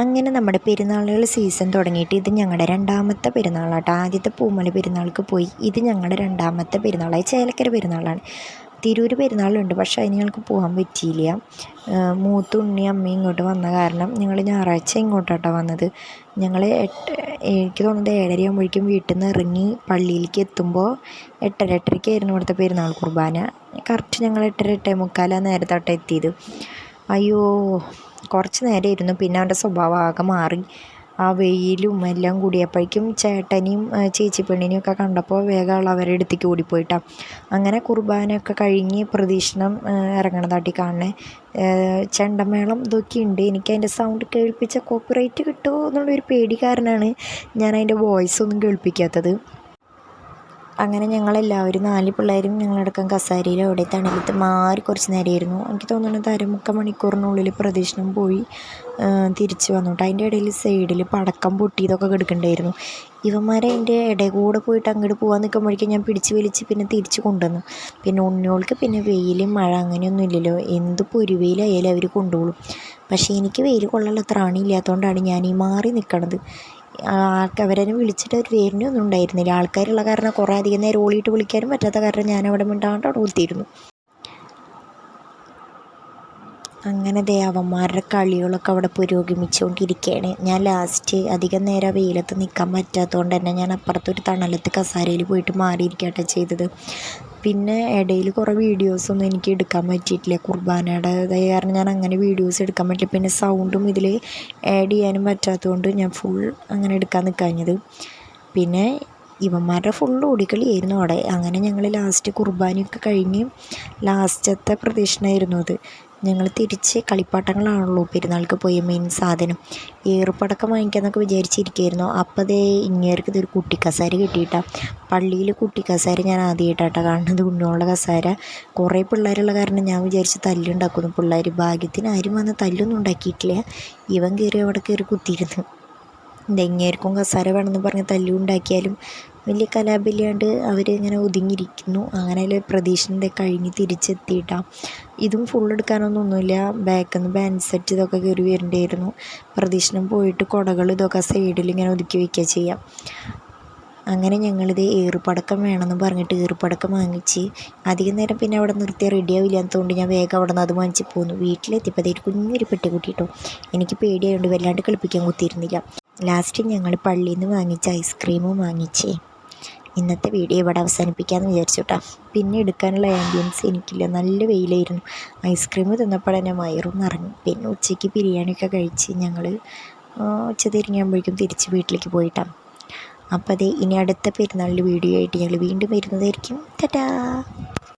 അങ്ങനെ നമ്മുടെ പെരുന്നാളുകൾ സീസൺ തുടങ്ങിയിട്ട് ഇത് ഞങ്ങളുടെ രണ്ടാമത്തെ പെരുന്നാളാട്ടോ. ആദ്യത്തെ പൂമല പെരുന്നാൾക്ക് പോയി, ഇത് ഞങ്ങളുടെ രണ്ടാമത്തെ പെരുന്നാളായി. ചേലക്കര പെരുന്നാളാണ്. തിരൂർ പെരുന്നാളുണ്ട്, പക്ഷേ അതിന് ഞങ്ങൾക്ക് പോകാൻ പറ്റിയില്ല. മൂത്ത ഉണ്ണി അമ്മയും ഇങ്ങോട്ട് വന്ന കാരണം ഞങ്ങൾ ഞായറാഴ്ച ഇങ്ങോട്ടാട്ടോ വന്നത്. ഞങ്ങൾ എനിക്ക് തോന്നുന്നത് 7:30 ആകുമ്പോഴേക്കും വീട്ടിൽ നിന്ന് ഇറങ്ങി പള്ളിയിലേക്ക് എത്തുമ്പോൾ 8:30 ഇവിടുത്തെ പെരുന്നാൾ കുർബാന. കറക്റ്റ് ഞങ്ങൾ 8:30 8:45 നേരത്തോട്ട് എത്തിയത്. അയ്യോ, കുറച്ച് നേരം ഇരുന്നു. പിന്നെ അവൻ്റെ സ്വഭാവം ആകെ മാറി. ആ വെയിലും എല്ലാം കൂടിയപ്പോഴേക്കും ചേട്ടനെയും ചേച്ചി പെണ്ണിനെയും ഒക്കെ കണ്ടപ്പോൾ വേഗം അവരുടെ അടുത്തേക്ക് ഓടിപ്പോയിട്ടാണ്. അങ്ങനെ കുർബാനയൊക്കെ കഴിഞ്ഞ് പ്രദക്ഷിണം ഇറങ്ങണതാട്ടി കാണണേ. ചെണ്ടമേളം ഇതൊക്കെ ഉണ്ട്. എനിക്ക് അതിൻ്റെ സൗണ്ട് കേൾപ്പിച്ച കോപ്പിറൈറ്റ് കിട്ടുമോ എന്നുള്ളൊരു പേടി കാരണമാണ് ഞാൻ അതിൻ്റെ വോയിസ് ഒന്നും കേൾപ്പിക്കാത്തത്. അങ്ങനെ ഞങ്ങളെല്ലാവരും 4 പിള്ളേരും ഞങ്ങളടക്കം കസേരയിൽ അവിടെ തണലത്ത് മാറി കുറച്ച് നേരമായിരുന്നു. എനിക്ക് തോന്നുന്നത് 1/2 മണിക്കൂറിനുള്ളിൽ പ്രദക്ഷിണം പോയി തിരിച്ച് വന്നു കേട്ടോ. അതിൻ്റെ ഇടയിൽ സൈഡിൽ പടക്കം പൊട്ടിയതൊക്കെ കിടക്കുന്നുണ്ടായിരുന്നു. ഇവന്മാരെ അതിൻ്റെ ഇടയിൽ കൂടെ പോയിട്ട് അങ്ങോട്ട് പോകാൻ നിൽക്കുമ്പോഴേക്കും ഞാൻ പിടിച്ച് വലിച്ച് പിന്നെ തിരിച്ച് കൊണ്ടുവന്നു. പിന്നെ ഉണ്ണിയോൾക്ക് പിന്നെ വെയിൽ മഴ അങ്ങനെയൊന്നും ഇല്ലല്ലോ, എന്ത് പൊരുവെയിലായാലും അവർ കൊണ്ടുപോകും. പക്ഷേ എനിക്ക് വെയിൽ കൊള്ളാനുള്ള ത്രാണിയില്ലാത്തതുകൊണ്ടാണ് ഞാൻ ഈ മാറി നിൽക്കണത്. അവരെന്നെ വിളിച്ചിട്ട് ഒരു പേരിനൊന്നും ഉണ്ടായിരുന്നില്ല. ആൾക്കാരുള്ള കാരണം കുറേ അധികം നേരം ഓളിയിട്ട് വിളിക്കാനും പറ്റാത്ത കാരണം ഞാൻ അവിടെ മിണ്ടാണ്ട് അവിടെ കുത്തിയിരുന്നു. അങ്ങനെ അവന്മാരുടെ കളികളൊക്കെ അവിടെ പുരോഗമിച്ചുകൊണ്ടിരിക്കുകയാണ്. ഞാൻ ലാസ്റ്റ് അധികം നേരം വെയിലത്ത് നിൽക്കാൻ പറ്റാത്തതുകൊണ്ട് തന്നെ ഞാൻ അപ്പുറത്തൊരു തണലത്ത് കസാരയിൽ പോയിട്ട് മാറിയിരിക്കട്ടെ ചെയ്തത്. പിന്നെ ഇടയിൽ കുറേ വീഡിയോസൊന്നും എനിക്ക് എടുക്കാൻ പറ്റിയിട്ടില്ല. കുർബാനയുടെ കാരണം ഞാൻ അങ്ങനെ വീഡിയോസ് എടുക്കാൻ പറ്റില്ല. പിന്നെ സൗണ്ടും ഇതിൽ ആഡ് ചെയ്യാനും പറ്റാത്തതുകൊണ്ട് ഞാൻ ഫുൾ അങ്ങനെ എടുക്കാൻ നിൽക്കാഞ്ഞത്. പിന്നെ ഇവന്മാരുടെ ഫുൾ ഓടിക്കളിയായിരുന്നു അവിടെ. അങ്ങനെ ഞങ്ങൾ ലാസ്റ്റ് കുർബാനയൊക്കെ കഴിഞ്ഞ് ലാസ്റ്റത്തെ പ്രദക്ഷിണമായിരുന്നു അത്. ഞങ്ങൾ തിരിച്ച് കളിപ്പാട്ടങ്ങളാണല്ലോ പെരുന്നാൾക്ക് പോയ മെയിൻ സാധനം. ഏറുപടക്കം വാങ്ങിക്കാമെന്നൊക്കെ വിചാരിച്ചിരിക്കുകയായിരുന്നു. അപ്പോൾ അതേ ഇങ്ങേർക്ക് ഇതൊരു കുട്ടിക്കസേര കിട്ടിയിട്ടാണ്. പള്ളിയിൽ കുട്ടിക്കസേര ഞാൻ ആദ്യമായിട്ടാണ് കാണുന്നത്. ഉണ്ണിയോളുടെ കസേര. കുറേ പിള്ളേരുള്ള കാരണം ഞാൻ വിചാരിച്ച് തല്ലുണ്ടാക്കുന്നു പിള്ളേർ. ഭാഗ്യത്തിന് ആരും വന്ന് തല്ലൊന്നും ഉണ്ടാക്കിയിട്ടില്ല. ഇവൻ കയറി അവിടെ കയറി കുത്തിയിരുന്നു. ഇങ്ങേർക്കും കസേര വേണമെന്ന് പറഞ്ഞ് തല്ലുണ്ടാക്കിയാലും വലിയ കലാപമില്ലാണ്ട് അവരിങ്ങനെ ഒതുങ്ങിയിരിക്കുന്നു. അങ്ങനെ പ്രദക്ഷിണം കഴിഞ്ഞ് തിരിച്ചെത്തിയിട്ടാണ്. ഇതും ഫുൾ എടുക്കാനൊന്നുമില്ല. ബാക്കിൽ നിന്ന് ബാൻഡ് സെറ്റ് ഇതൊക്കെ കയറി വരേണ്ടിയിരുന്നു. പ്രദക്ഷിണം പോയിട്ട് കുടകൾ ഇതൊക്കെ സൈഡിൽ ഇങ്ങനെ ഒതുക്കി വയ്ക്കുക ചെയ്യാം. അങ്ങനെ ഞങ്ങളിത് ഏറുപടക്കം വേണമെന്ന് പറഞ്ഞിട്ട് ഏറുപടക്കം വാങ്ങിച്ച് അധികം നേരം പിന്നെ അവിടെ നിർത്തിയാൽ റെഡിയാവില്ലാത്തതുകൊണ്ട് ഞാൻ വേഗം അവിടെ നിന്ന് അത് വാങ്ങിച്ച് പോന്നു. വീട്ടിലെത്തിയപ്പോൾ കുഞ്ഞൊരു പെട്ടി കൂട്ടിയിട്ടു. എനിക്ക് പേടിയായതുകൊണ്ട് വല്ലാണ്ട് കളിപ്പിക്കാൻ കുത്തിയിരുന്നില്ല. ലാസ്റ്റ് ഞങ്ങൾ പള്ളിയിൽ നിന്ന് വാങ്ങിച്ച ഐസ്ക്രീമും വാങ്ങിച്ച് ഇന്നത്തെ വീഡിയോ ഇവിടെ അവസാനിപ്പിക്കാമെന്ന് വിചാരിച്ചു കേട്ടോ. പിന്നെ എടുക്കാനുള്ള ആംബിയൻസ് എനിക്കില്ല, നല്ല വെയിലായിരുന്നു. ഐസ്ക്രീം തിന്നപ്പോൾ തന്നെ വയറും നിറഞ്ഞു. പിന്നെ ഉച്ചയ്ക്ക് ബിരിയാണിയൊക്കെ കഴിച്ച് ഞങ്ങൾ ഉച്ച തിരിഞ്ഞുമ്പോഴേക്കും തിരിച്ച് വീട്ടിലേക്ക് പോയിട്ടാണ്. അപ്പോൾ ഇനി അടുത്ത പെരുന്നാളിൻ്റെ വീഡിയോ ആയിട്ട് ഞങ്ങൾ വീണ്ടും വരുന്നതായിരിക്കും. ടാറ്റാ.